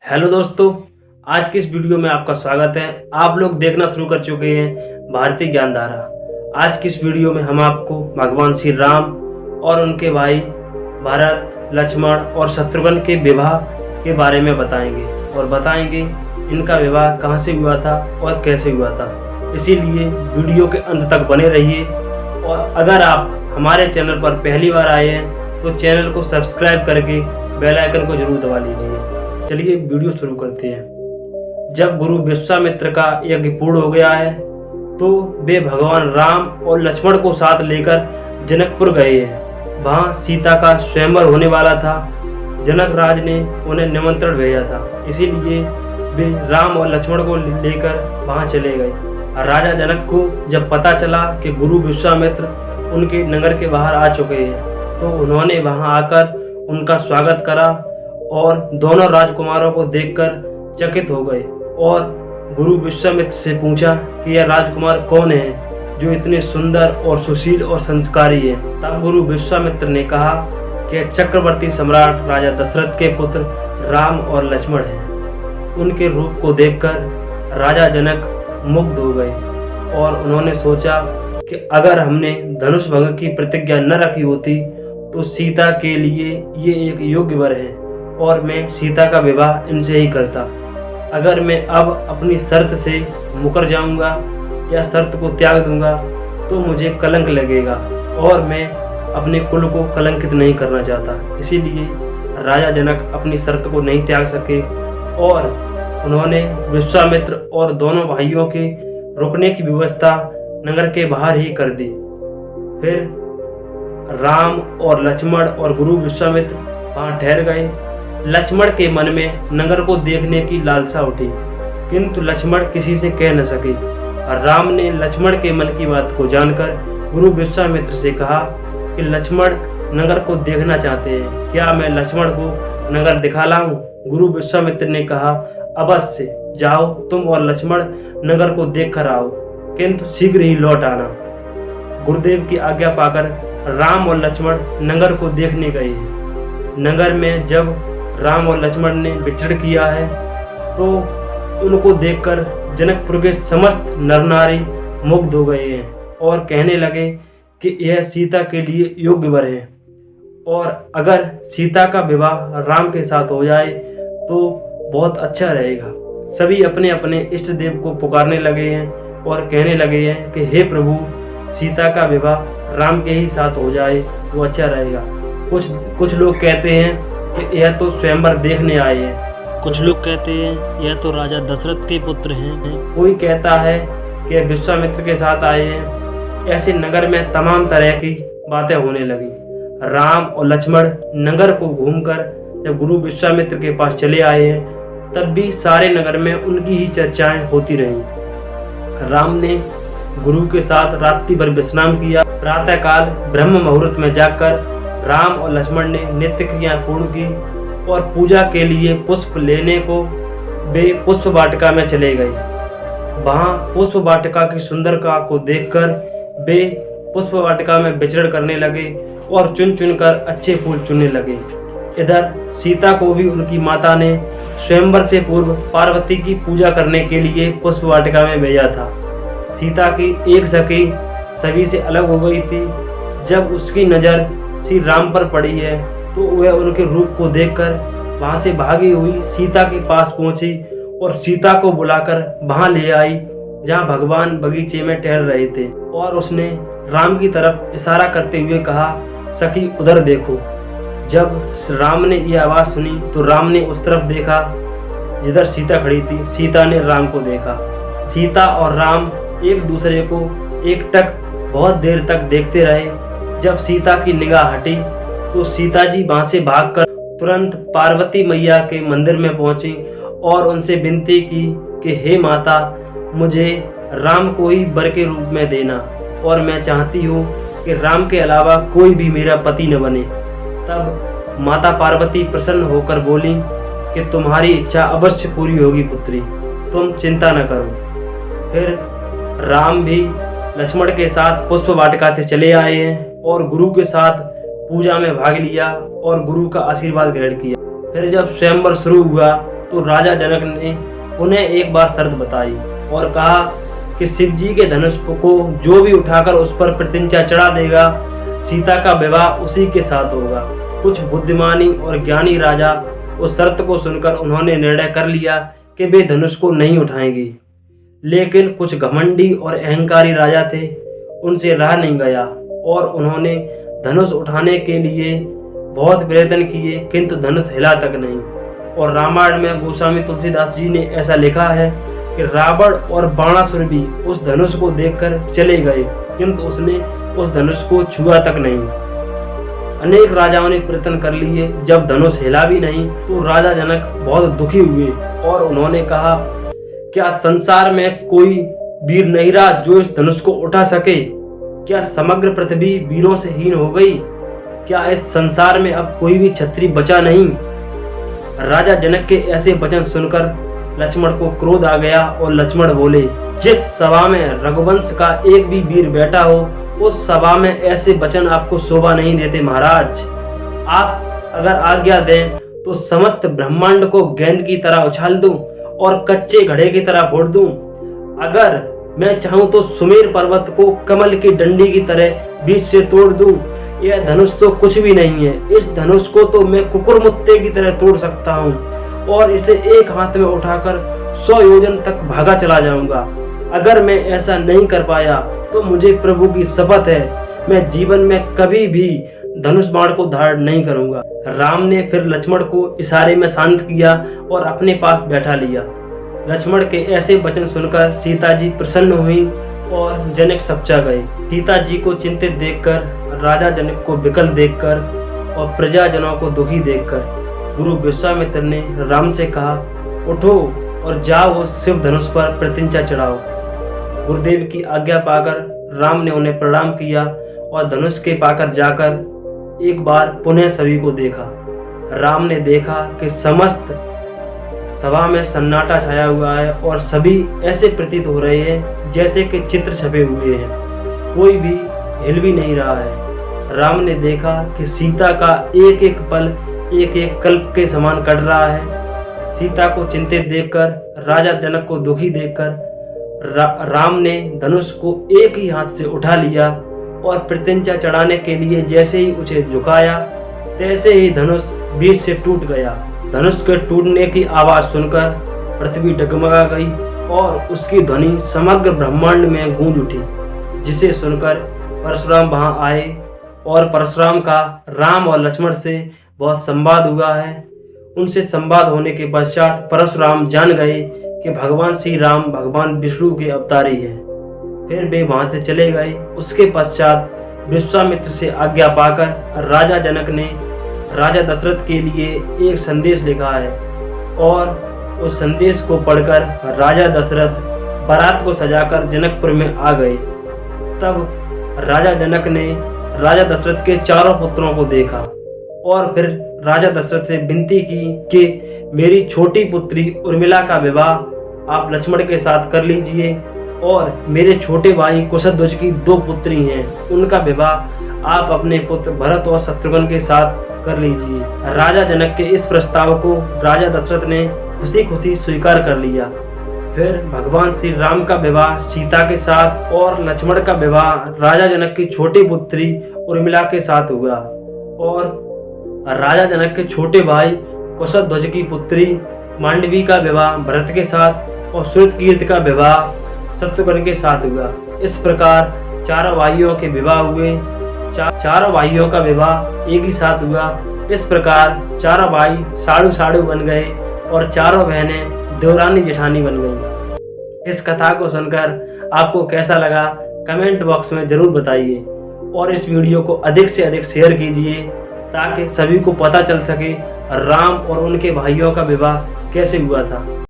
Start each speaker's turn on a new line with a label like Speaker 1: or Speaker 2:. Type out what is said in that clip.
Speaker 1: Hello दोस्तों, आज की इस वीडियो में आपका स्वागत है। आप लोग देखना शुरू कर चुके हैं भारतीय ज्ञानधारा। आज की इस वीडियो में हम आपको भगवान श्री राम और उनके भाई भरत, लक्ष्मण और शत्रुघ्न के विवाह के बारे में बताएंगे इनका विवाह कहाँ से हुआ था और कैसे हुआ था। इसीलिए वीडियो के अंत तक बने रहिए। और अगर आप हमारे चैनल पर पहली बार आए हैं तो चैनल को सब्सक्राइब करके बेल आइकन को जरूर दबा लीजिए। चलिए वीडियो शुरू करते हैं। जब गुरु विश्वामित्र का यज्ञ पूर्ण हो गया है तो वे भगवान राम और लक्ष्मण को साथ लेकर जनकपुर गए हैं। वहाँ सीता का स्वयंवर होने वाला था। जनक राज ने उन्हें निमंत्रण भेजा था, इसीलिए वे राम और लक्ष्मण को लेकर वहाँ चले गए। राजा जनक को जब पता चला कि गुरु विश्वामित्र उनके नगर के बाहर आ चुके हैं तो उन्होंने वहाँ आकर उनका स्वागत करा और दोनों राजकुमारों को देखकर चकित हो गए और गुरु विश्वामित्र से पूछा कि यह राजकुमार कौन है जो इतने सुंदर और सुशील और संस्कारी है। तब गुरु विश्वामित्र ने कहा कि चक्रवर्ती सम्राट राजा दशरथ के पुत्र राम और लक्ष्मण हैं। उनके रूप को देखकर राजा जनक मुग्ध हो गए और उन्होंने सोचा कि अगर हमने धनुष भंग की प्रतिज्ञा न रखी होती तो सीता के लिए ये एक योग्य वर है और मैं सीता का विवाह इनसे ही करता। अगर मैं अब अपनी शर्त से मुकर जाऊंगा या शर्त को त्याग दूंगा तो मुझे कलंक लगेगा और मैं अपने कुल को कलंकित नहीं करना चाहता। इसीलिए राजा जनक अपनी शर्त को नहीं त्याग सके और उन्होंने विश्वामित्र और दोनों भाइयों के रुकने की व्यवस्था नगर के बाहर ही कर दी। फिर राम और लक्ष्मण और गुरु विश्वामित्र वहाँ ठहर गए। लक्ष्मण के मन में नगर को देखने की लालसा उठी, किंतु लक्ष्मण किसी से कह न सके। राम ने लक्ष्मण के मन की बात को जानकर गुरु विश्वामित्र से कहा कि लक्ष्मण नगर को देखना चाहते हैं, क्या मैं लक्ष्मण को नगर दिखा लाऊं? गुरु विश्वामित्र ने कहा, अवश्य जाओ, तुम और लक्ष्मण नगर को देख कर आओ, किंतु शीघ्र ही लौट आना। गुरुदेव की आज्ञा पाकर राम और लक्ष्मण नगर को देखने गए। नगर में जब राम और लक्ष्मण ने विचरण किया है तो उनको देखकर जनकपुर के समस्त नर नारी मुग्ध हो गए हैं और कहने लगे कि यह सीता के लिए योग्य वर है और अगर सीता का विवाह राम के साथ हो जाए तो बहुत अच्छा रहेगा। सभी अपने अपने इष्ट देव को पुकारने लगे हैं और कहने लगे हैं कि हे प्रभु, सीता का विवाह राम के ही साथ हो जाए तो अच्छा रहेगा। कुछ लोग कहते हैं कि यह तो स्वयंवर देखने आए हैं, कुछ लोग कहते हैं यह तो राजा दशरथ के पुत्र हैं, कोई कहता है कि विश्वामित्र के साथ आए हैं। ऐसे नगर में तमाम तरह की बातें होने लगी। राम और लक्ष्मण नगर को घूमकर जब गुरु विश्वामित्र के पास चले आए हैं तब भी सारे नगर में उनकी ही चर्चाएं होती रहीं। राम ने गुरु के साथ रात्रि भर विश्राम किया। प्रातःकाल ब्रह्म मुहूर्त में जाकर राम और लक्ष्मण ने नित्य क्रिया पूर्ण की और पूजा के लिए पुष्प लेने को वे पुष्प वाटिका में चले गए। वहाँ पुष्प वाटिका की सुंदरता को देखकर वे पुष्प वाटिका में विचरण करने लगे और चुन चुनकर अच्छे फूल चुनने लगे। इधर सीता को भी उनकी माता ने स्वयंवर से पूर्व पार्वती की पूजा करने के लिए पुष्प वाटिका में भेजा था। सीता की एक सखी सभी से अलग हो गई थी। जब उसकी नज़र श्री राम पर पड़ी है तो वह उनके रूप को देखकर वहां से भागी हुई सीता के पास पहुंची और सीता को बुलाकर वहां ले आई जहां भगवान बगीचे में टहल रहे थे और उसने राम की तरफ इशारा करते हुए कहा, सखी उधर देखो। जब राम ने यह आवाज़ सुनी तो राम ने उस तरफ देखा जिधर सीता खड़ी थी। सीता ने राम को देखा। सीता और राम एक दूसरे को एकटक बहुत देर तक देखते रहे। जब सीता की निगाह हटी तो सीता जी वहां से भागकर तुरंत पार्वती मैया के मंदिर में पहुंची और उनसे विनती की कि हे माता, मुझे राम को ही वर के रूप में देना और मैं चाहती हूँ कि राम के अलावा कोई भी मेरा पति न बने। तब माता पार्वती प्रसन्न होकर बोली कि तुम्हारी इच्छा अवश्य पूरी होगी पुत्री, तुम चिंता न करो। फिर राम भी लक्ष्मण के साथ पुष्प वाटिका से चले आए हैं और गुरु के साथ पूजा में भाग लिया और गुरु का आशीर्वाद ग्रहण किया। फिर जब स्वयंवर शुरू हुआ तो राजा जनक ने पुनः एक बार शर्त बताई और कहा कि शिव जी के धनुष को जो भी उठाकर उस पर प्रत्यंचा चढ़ा देगा, सीता का विवाह उसी के साथ होगा। कुछ बुद्धिमानी और ज्ञानी राजा उस शर्त को सुनकर उन्होंने निर्णय कर लिया कि वे धनुष को नहीं उठाएंगे। लेकिन कुछ घमंडी और अहंकारी राजा थे, उनसे रहा नहीं गया और उन्होंने धनुष उठाने के लिए बहुत प्रयत्न किए, किंतु धनुष हिला तक नहीं। और रामायण में गोस्वामी तुलसीदास जी ने ऐसा लिखा है कि रावण और बाणासुर भी उस धनुष को देखकर चले गए, किंतु उसने उस धनुष को छुआ तक नहीं। अनेक राजाओं ने प्रयत्न कर लिए, जब धनुष हिला भी नहीं तो राजा जनक बहुत दुखी हुए और उन्होंने कहा, क्या संसार में कोई वीर नहीं रहा जो इस धनुष को उठा सके? क्या समग्र पृथ्वी वीरों से हीन हो गई? क्या इस संसार में अब कोई भी क्षत्रिय बचा नहीं? राजा जनक के ऐसे वचन सुनकर लक्ष्मण को क्रोध आ गया और लक्ष्मण बोले, जिस सभा में रघुवंश का एक भी वीर बैठा हो, उस सभा में ऐसे वचन आपको शोभा नहीं देते महाराज। आप अगर आज्ञा दें तो समस्त ब्रह्मांड को गेंद की तरह उछाल दूं और कच्चे घड़े की तरह फोड़ दूं। अगर मैं चाहूं तो सुमेर पर्वत को कमल की डंडी की तरह बीच से तोड़ दूं। यह धनुष तो कुछ भी नहीं है, इस धनुष को तो मैं कुकुरमुत्ते की तरह तोड़ सकता हूँ और इसे एक हाथ में उठाकर 100 योजन तक भागा चला जाऊंगा। अगर मैं ऐसा नहीं कर पाया तो मुझे प्रभु की शपथ है, मैं जीवन में कभी भी धनुष बाण को धारण नहीं करूंगा। राम ने फिर लक्ष्मण को इशारे में शांत किया और अपने पास बैठा लिया। लक्ष्मण के ऐसे वचन सुनकर सीता जी प्रसन्न हुई और जनक सपचा गए। सीता जी को चिंतित देखकर, राजा जनक को विकल देखकर और प्रजाजनों को दुखी देखकर गुरु विश्वामित्र ने राम से कहा, उठो और जाओ उस शिव धनुष पर प्रत्यंचा चढ़ाओ। गुरुदेव की आज्ञा पाकर राम ने उन्हें प्रणाम किया और धनुष के पाकर जाकर एक बार पुनः सभी को देखा। राम ने देखा कि समस्त सभा में सन्नाटा छाया हुआ है और सभी ऐसे प्रतीत हो रहे हैं जैसे कि चित्र छपे हुए हैं, कोई भी हिल भी नहीं रहा है। राम ने देखा कि सीता का एक एक पल एक एक कल्प के समान कट रहा है। सीता को चिंतित देखकर, राजा जनक को दुखी देखकर राम ने धनुष को एक ही हाथ से उठा लिया और प्रत्यंचा चढ़ाने के लिए जैसे ही उसे झुकाया, तैसे ही धनुष बीच से टूट गया। धनुष के टूटने की आवाज सुनकर पृथ्वी डगमगा गई और उसकी ध्वनि समग्र ब्रह्मांड में गूंज उठी, जिसे सुनकर परशुराम वहां आए और परशुराम का राम और लक्ष्मण से बहुत संवाद हुआ है। उनसे संवाद होने के पश्चात परशुराम जान गए कि भगवान श्री राम भगवान विष्णु के अवतारी हैं। फिर वे वहां से चले गए। उसके पश्चात विश्वामित्र से आज्ञा पाकर राजा जनक ने राजा दशरथ के लिए एक संदेश लिखा है और उस संदेश को पढ़कर राजा दशरथ बारात को सजाकर जनकपुर में आ गए। तब राजा जनक ने राजा दशरथ के चारों पुत्रों को देखा और फिर राजा दशरथ से विनती की कि मेरी छोटी पुत्री उर्मिला का विवाह आप लक्ष्मण के साथ कर लीजिए और मेरे छोटे भाई कुशध्वज की 2 पुत्री हैं, उनका विवाह आप अपने पुत्र भरत और शत्रुघ्न के साथ कर लीजिए। राजा जनक के इस प्रस्ताव को राजा दशरथ ने खुशी खुशी स्वीकार कर लिया। फिर भगवान श्री राम का विवाह सीता के साथ और लक्ष्मण का विवाह राजा जनक की छोटी पुत्री उर्मिला के साथ हुआ और राजा जनक के छोटे भाई कुशध्वज की पुत्री मांडवी का विवाह भरत के साथ और श्रुतकीर्ति का विवाह शत्रुघ्न के साथ हुआ। इस प्रकार चारों भाइयों के विवाह हुए। चारों भाइयों का विवाह एक ही साथ हुआ। इस प्रकार चारों भाई साड़ू साड़ू बन गए और चारों बहनें देवरानी जेठानी बन गई। इस कथा को सुनकर आपको कैसा लगा कमेंट बॉक्स में जरूर बताइए और इस वीडियो को अधिक से अधिक शेयर कीजिए ताकि सभी को पता चल सके राम और उनके भाइयों का विवाह कैसे हुआ था।